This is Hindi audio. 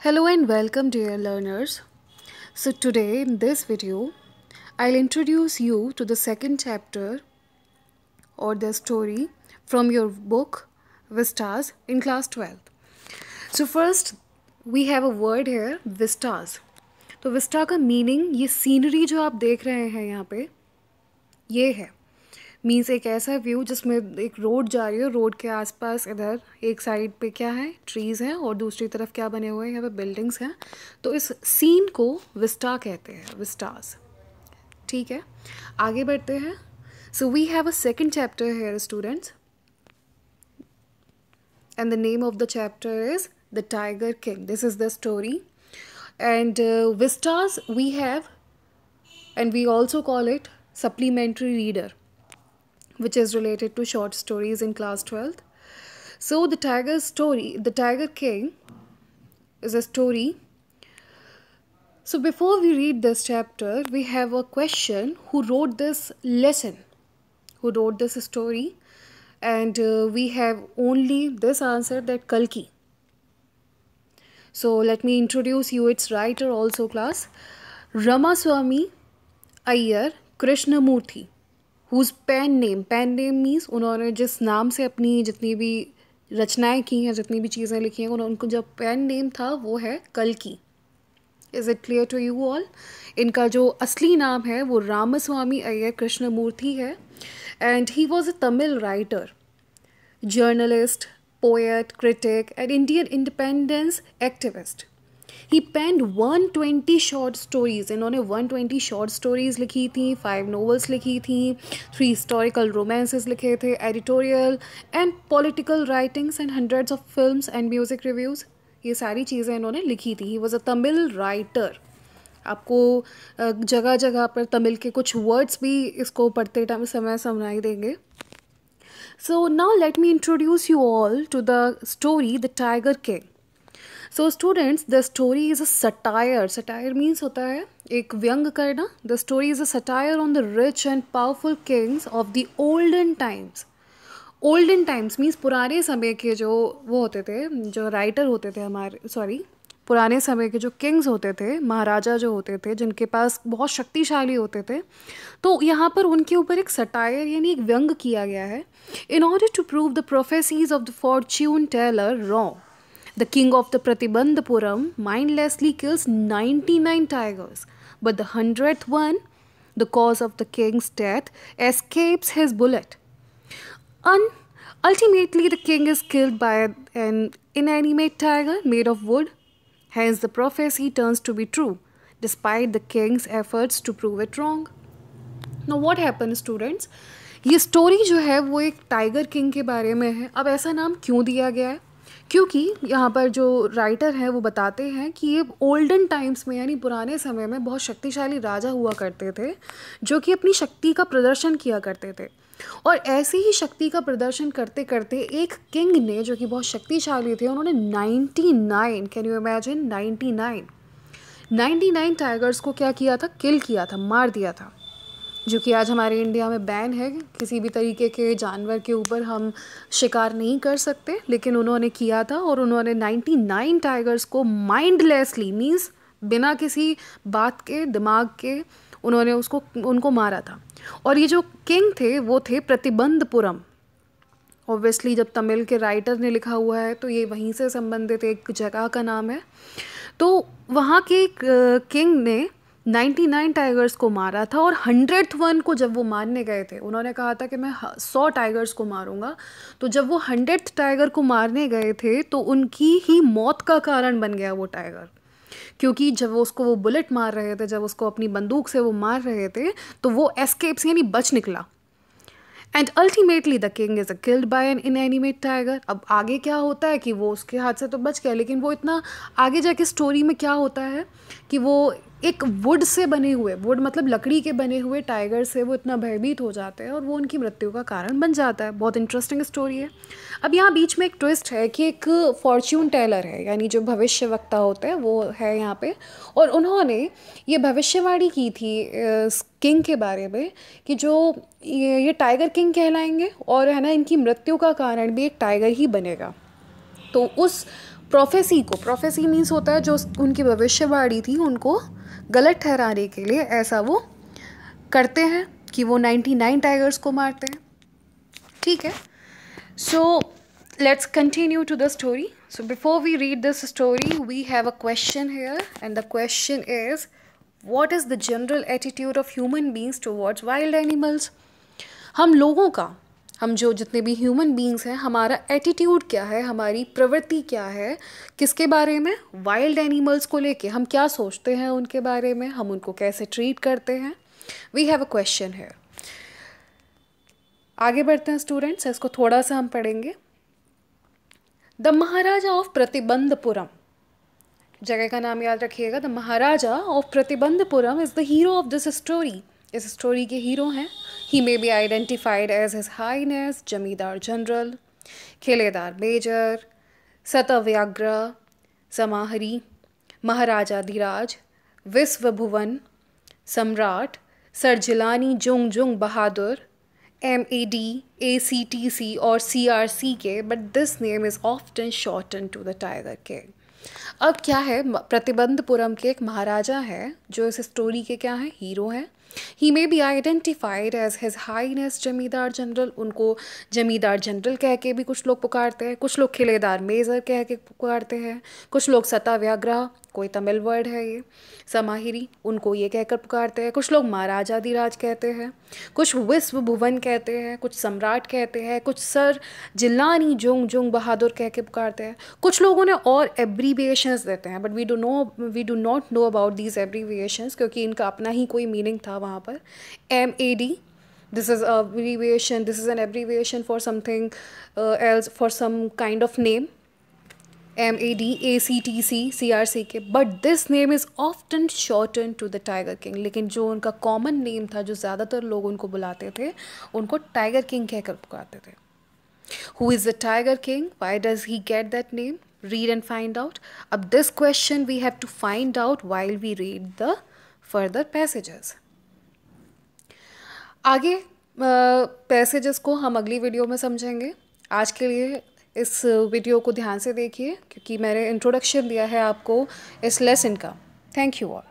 Hello and welcome, dear learners. So, today in this video, I'll introduce you to the second chapter or the story from your book Vistas in class 12th. So, first we have a word here, vistas. तो विस्टा का मीनिंग ये सीनरी जो आप देख रहे हैं यहाँ पे ये है मीन्स एक ऐसा व्यू जिसमें एक रोड जा रही है, रोड के आसपास इधर एक साइड पे क्या है, ट्रीज़ हैं और दूसरी तरफ क्या बने हुए हैं, यहाँ पे बिल्डिंग्स हैं. तो इस सीन को विस्टा कहते हैं, विस्टास. ठीक है, आगे बढ़ते हैं. So we have a second chapter here students and the name of the chapter is the tiger King. This is the story and Vistas we have and we also call it supplementary reader, which is related to short stories in class 12th. So the Tiger King is a story. So before we read this chapter, we have a question: who wrote this lesson? Who wrote this story? And we have only this answer, that Kalki. So let me introduce you its writer also, class. Ramaswamy Iyer Krishnamurthy, whose pen name means उन्होंने जिस नाम से अपनी जितनी भी रचनाएं की हैं, जितनी भी चीज़ें लिखी हैं, उनको जो पेन नेम था वो है कल्कि. Is it clear to you all? इनका जो असली नाम है वो रामास्वामी अय्यर कृष्णमूर्ति है and he was a Tamil writer, journalist, poet, critic and Indian independence activist. He penned 120 short stories. इन्होंने 120 short stories लिखी थी, 5 novels लिखी थी, 3 historical romances लिखे थे, editorial and political writings and hundreds of films and music reviews. ये सारी चीज़ें इन्होंने लिखी थी. He was a Tamil writer. आपको जगह जगह पर तमिल के कुछ वर्ड्स भी इसको पढ़ते टाइम समय सुनाई देंगे. So now let me introduce you all to the story The Tiger King. So students, the story is a satire. Satire means होता है एक व्यंग करना. The story is a satire on the rich and powerful kings of the olden times. Olden times means पुराने समय के जो वो होते थे, जो राइटर होते थे पुराने समय के जो किंग्स होते थे, महाराजा जो होते थे, जिनके पास बहुत शक्तिशाली होते थे. तो यहाँ पर उनके ऊपर एक सटायर यानी एक व्यंग किया गया है. In order to prove the prophecies of the fortune teller wrong, the king of the Pratibandhapuram mindlessly kills 99 tigers, but the 100th one, the cause of the king's death, escapes his bullet. Ultimately, the king is killed by an inanimate tiger made of wood. Hence, the prophecy turns to be true, despite the king's efforts to prove it wrong. Now, what happened, students? ये स्टोरी जो है वो एक टाइगर किंग के बारे में है. अब ऐसा नाम क्यों दिया गया है? क्योंकि यहाँ पर जो राइटर हैं वो बताते हैं कि ये ओल्डन टाइम्स में यानी पुराने समय में बहुत शक्तिशाली राजा हुआ करते थे जो कि अपनी शक्ति का प्रदर्शन किया करते थे. और ऐसे ही शक्ति का प्रदर्शन करते करते एक किंग ने, जो कि बहुत शक्तिशाली थे, उन्होंने 99, कैन यू इमेजिन, 99 टाइगर्स को क्या किया था? किल किया था, मार दिया था. जो कि आज हमारे इंडिया में बैन है, किसी भी तरीके के जानवर के ऊपर हम शिकार नहीं कर सकते, लेकिन उन्होंने किया था. और उन्होंने 99 टाइगर्स को माइंडलेसली मीन्स बिना किसी बात के, दिमाग के, उन्होंने उनको मारा था. और ये जो किंग थे वो थे प्रतिबंधपुरम. ऑब्वियसली जब तमिल के राइटर ने लिखा हुआ है तो ये वहीं से संबंधित एक जगह का नाम है. तो वहाँ के किंग ने 99 टाइगर्स को मारा था और 100th वन को जब वो मारने गए थे, उन्होंने कहा था कि मैं 100 टाइगर्स को मारूंगा. तो जब वो 100th टाइगर को मारने गए थे तो उनकी ही मौत का कारण बन गया वो टाइगर. क्योंकि जब वो बुलेट मार रहे थे, जब उसको अपनी बंदूक से वो मार रहे थे, तो वो एस्केप्स यानी बच निकला. And ultimately the king is killed by an inanimate tiger. अब आगे क्या होता है कि वो उसके हाथ से तो बच गया, लेकिन वो इतना आगे जाके स्टोरी में क्या होता है कि वो एक वुड से बने हुए, वुड मतलब लकड़ी के बने हुए टाइगर से वो इतना भयभीत हो जाते हैं और वो उनकी मृत्यु का कारण बन जाता है. बहुत इंटरेस्टिंग स्टोरी है. अब यहाँ बीच में एक ट्विस्ट है कि एक फॉर्च्यून टेलर है, यानी जो भविष्यवक्ता होते हैं वो है यहाँ पे, और उन्होंने ये भविष्यवाणी की थी किंग के बारे में कि जो ये टाइगर किंग कहलाएंगे और है ना, इनकी मृत्यु का कारण भी एक टाइगर ही बनेगा. तो उस प्रोफेसी मीन्स होता है जो उनकी भविष्यवाणी थी उनको गलत ठहराने के लिए ऐसा वो करते हैं कि वो 99 टाइगर्स को मारते हैं, ठीक है। So let's continue to the story. So before we read this story, we have a question here, and the question is, what is the general attitude of human beings towards wild animals? हम लोगों का, हम जो जितने भी ह्यूमन बींग्स हैं, हमारा एटीट्यूड क्या है, हमारी प्रवृत्ति क्या है, किसके बारे में, वाइल्ड एनिमल्स को लेके हम क्या सोचते हैं उनके बारे में, हम उनको कैसे ट्रीट करते हैं. वी हैव अ क्वेश्चन है. आगे बढ़ते हैं स्टूडेंट्स, इसको थोड़ा सा हम पढ़ेंगे. द महाराजा ऑफ प्रतिबंधपुरम, जगह का नाम याद रखिएगा. The Maharaja of Pratibandhapuram is the hero of this story. इस स्टोरी के हीरो हैं. He may be identified as his highness zamindar general, Khiledar major, Satvyagra, Samahari, Maharaja Dhiraj, Vishwabhuvan, Samrat, sir Jilani Jung Bahadur, MAD, ACTC और CRC के, but this name is often shorten to the tiger king. अब क्या है, प्रतिबंधपुरम के एक महाराजा है जो इस स्टोरी के क्या हैं, हीरो हैं. He may be identified as his highness zamindar general, उनको जमींदार जनरल कह के भी कुछ लोग पुकारते हैं, कुछ लोग खिलेदार मेजर कह के पुकारते हैं, कुछ लोग सताव्याग्रह, कोई तमिल वर्ड है ये, समाहिरी, उनको ये कहकर पुकारते हैं, कुछ लोग महाराजा धीराज कहते हैं, कुछ विश्व भुवन कहते हैं, कुछ सम्राट कहते हैं, कुछ सर जिलानी जोंग बहादुर कह के पुकारते हैं. कुछ लोगों ने और एब्रीविएशंस देते हैं, but we do not know about these abbreviations, क्योंकि इनका अपना ही कोई मीनिंग था वहाँ पर. MAD, this is abbreviation, this is an abbreviation for something else, for some kind of name. MAD, ACTC, CRC के, but this name is often shorten to the tiger King. लेकिन जो उनका कॉमन नेम था, जो ज़्यादातर लोग उनको बुलाते थे, उनको टाइगर किंग कहकर पुकारते थे. Who is the tiger king? Why does he get that name? Read and find out. अब this question we have to find out while we read the further passages. आगे पैसेजेस को हम अगली वीडियो में समझेंगे. आज के लिए इस वीडियो को ध्यान से देखिए, क्योंकि मैंने इंट्रोडक्शन दिया है आपको इस लेसन का. Thank you all.